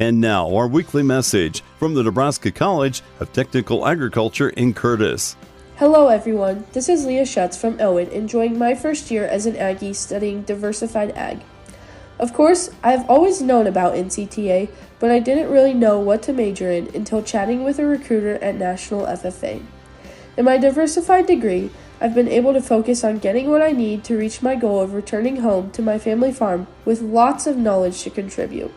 And now, our weekly message from the Nebraska College of Technical Agriculture in Curtis. Hello everyone, this is Leah Schutz from Elwood, enjoying my first year as an Aggie studying diversified ag. Of course, I've always known about NCTA, but I didn't really know what to major in until chatting with a recruiter at National FFA. In my diversified degree, I've been able to focus on getting what I need to reach my goal of returning home to my family farm with lots of knowledge to contribute.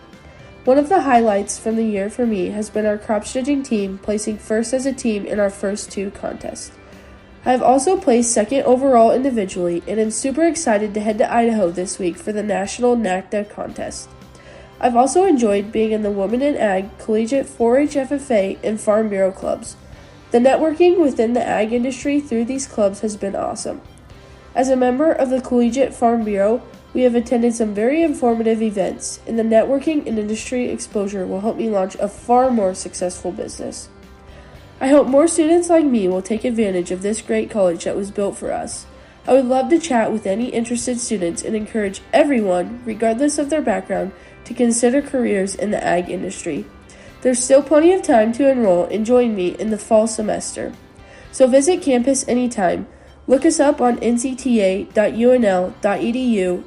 One of the highlights from the year for me has been our crop judging team placing first as a team in our first two contests. I have also placed second overall individually and am super excited to head to Idaho this week for the National NACTA contest. I've also enjoyed being in the Women in Ag, Collegiate 4-H FFA, and Farm Bureau clubs. The networking within the ag industry through these clubs has been awesome. As a member of the Collegiate Farm Bureau, we have attended some very informative events, and the networking and industry exposure will help me launch a far more successful business. I hope more students like me will take advantage of this great college that was built for us. I would love to chat with any interested students and encourage everyone, regardless of their background, to consider careers in the ag industry. There's still plenty of time to enroll and join me in the fall semester. So visit campus anytime. Look us up on ncta.unl.edu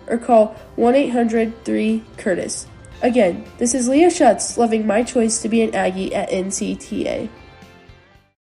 or call 1-800-3-CURTIS. Again, this is Leah Schutz, loving my choice to be an Aggie at NCTA.